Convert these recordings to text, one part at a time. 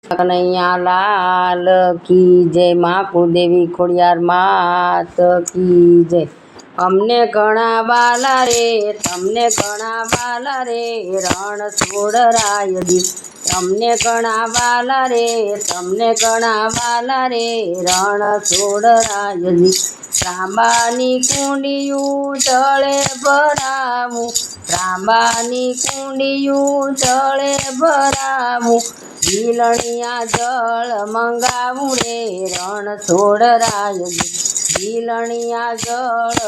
કનૈયા લાલ કી જય માં કુળદેવી ખોડિયાર માત કી જય। અમને ઘણા વાલા રે તમને ઘણા વાલા રે રણ છોડરાય દી। અમને ઘણા વાલા રે તમને ઘણા વાલા રે રણ છોડરાય દી। ત્રાંબાની કુંડિયું જળે ભરાવું ત્રાંબાની કુંડિયું જળે ભરાવું। ઝીલણિયા જળ મંગાવું રે રણ છોડરાય દી। ઝીલણિયા જળ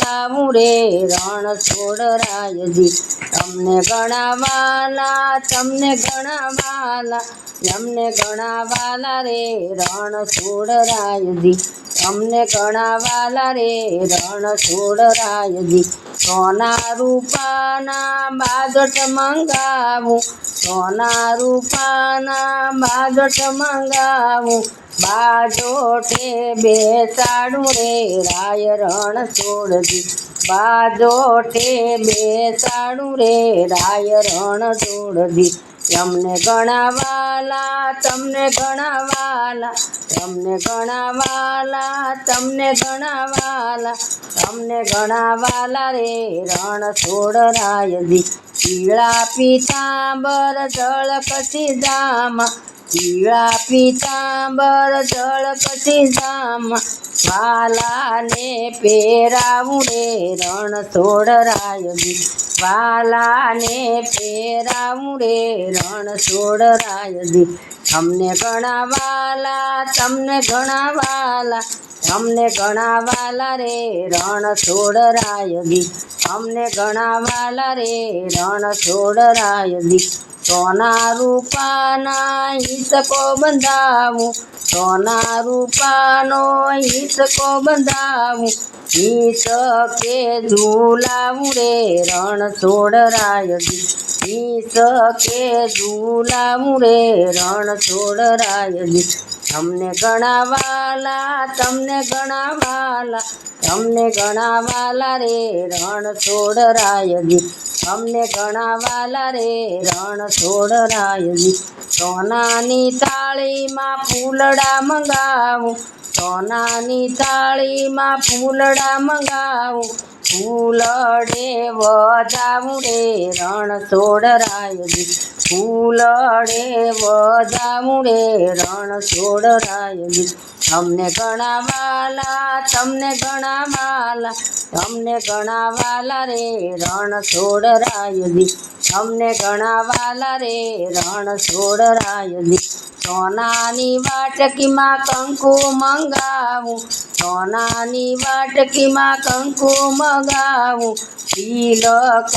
લાવું રે રણ છોડરાય દી। તમને ઘણા વાલા તમને ઘણા વાલા તમને ઘણા વાલા રે રણ છોડરાય દી। તમને ઘણા વાલા રે રણ છોડરાય દી। સોના રૂપાના બાજટ મંગાવું સોના રૂપાના બાજટ મંગાવું। બાજોટે બેસાડું રે રાય રણ છોડ દી। બાજોટે બેસાડું રે રાય રણ છોડ દી। તમને ઘણા વાલા તમને ઘણા વાલા તમને ઘણા વાલા તમને ઘણા વાલા તમને ઘણા વાલા રે રણ છોડરાય દી। પીળા પીતાંબર જળ કછી જામા પીળા પીતાંબર જળ કછી જામા। વાલાને પહેરાવું રે રણ છોડરાય દી। વાલાને પહેરાવું રે રણ છોડરાય દી। તમને ઘણા વાલા તમને ઘણા વાલા તમને ઘણા વાલા રે રણ છોડરાય દી। અમને ઘણા વાલા રે રણ છોડરાય દી। સોના રૂપાના હિસકો બંધાવું સોના રૂપાનો હિસકો બંધાવું। હિસકે ઝૂલાવું રે રણ છોડરાય દી। હિસકે ઝૂલાવું રે રણ છોડરાય દી। તમને ઘણા વાલા તમને ઘણા વાલા તમને ઘણા વાલા રે રણ છોડરાય દી। અમને ઘણા વાલા રે રણ છોડરાય દી। સોનાની થાળીમાં ફૂલડા મંગાવું સોનાની થાળીમાં ફૂલડા મંગાવું। ફૂલડે વધાવું રે રણ છોડરાય દી। ફૂલડે વધાવું રે રણ છોડરાય દી। તમને ઘણા વાલા તમને ઘણા વાલા તમને ઘણા વાલા રે રણ છોડરાય દી। તમને ઘણા વાલા રે રણ છોડરાય દી। સોનાની વાટકીમાં કંકુ મંગાવું સોનાની વાટકીમાં કંકુ મંગાવું। તિલક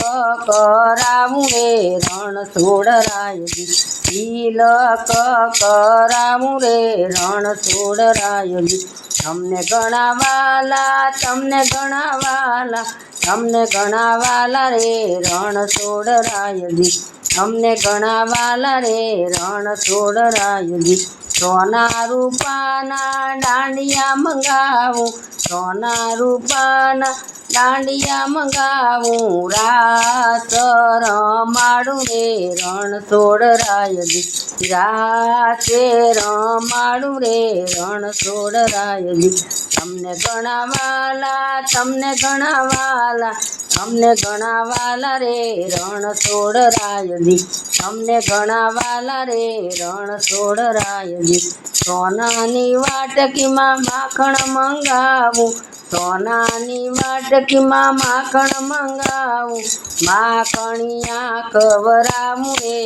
કરાવું રે રણ છોડરાય દી। તિલક કરાવું રે રણ છોડરાય દી। તમને ઘણા વાલા તમને ઘણા વાલા તમને ઘણા વાલા રે રણ છોડરાય દી। તમને ઘણા વાલા રે રણ છોડરાય દી। સોના રૂપાના દાંડિયા મંગાવું સોના રૂપાના દાંડિયા મંગાવું। રાસ રમાડું રે રણ છોડરાય દી। રાસે રમાડું રે રણ છોડરાય દી। તમને ઘણા વાલા તમને ઘણા વાલા તમને ઘણા વાલા રે રણ છોડરાય દી। તમને ઘણા વાલા રે રણ છોડરાય દી। સોનાની વાટકીમાં માખણ મંગાવું સોનાની વાટકીમાં માખણ મંગાવું। માખણિયા કવરાવું રે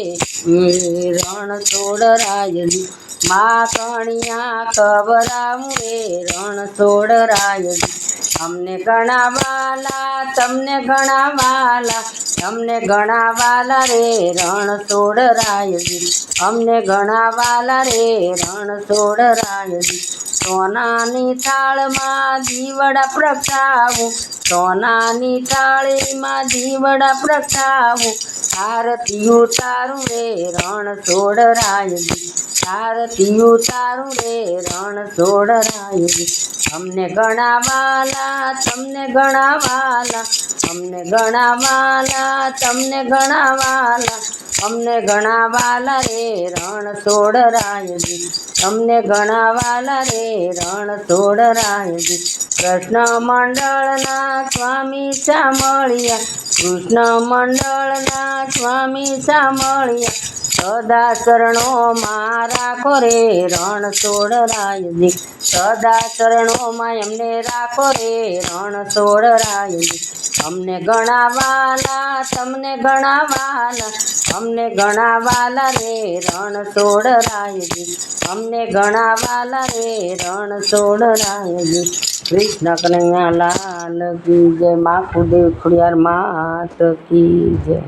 રણ છોડરાય દી। માખણિયા કવરાવું રે રણ છોડરાય દી। તમને ઘણા વાલા તમને ઘણા વાલા તમને ઘણા વાલા રે રણ છોડરાય દી। અમને ઘણા વાલા રે રણ છોડરાય દી। સોનાની થાળમાં દીવડા પ્રગટાવું સોનાની થાળીમાં દીવડા પ્રગટાવું। આરતી ઉતારું રે રણછોડરાયજી, આરતી ઉતારું રે રણછોડરાયજી. અમને ઘણા વાલા, તમને ઘણા વાલા, અમને ઘણા વાલા, તમને ઘણા વાલા, અમને ઘણા વાલા રે રણછોડરાયજી, અમને ઘણા વાલા રે રણછોડરાયજી. કૃષ્ણ મંડળના સ્વામી સામળિયા, કૃષ્ણ મંડળના સ્વામી સામળિયા, સદા ચરણોમાં રાખો રે રણછોડરાયજી, સદા ચરણોમાં એમને રાખો રે રણછોડરાયજી. અમને ઘણા વાલા, તમને ઘણા વાલા, અમને ઘણા વાલા રે રણછોડરાયજી, અમને ઘણા વાલા રે રણછોડરાયજી. કૃષ્ણ કનૈયા લાલ કી જય, મા કુળદેવી ખોડિયાર માત કી જય.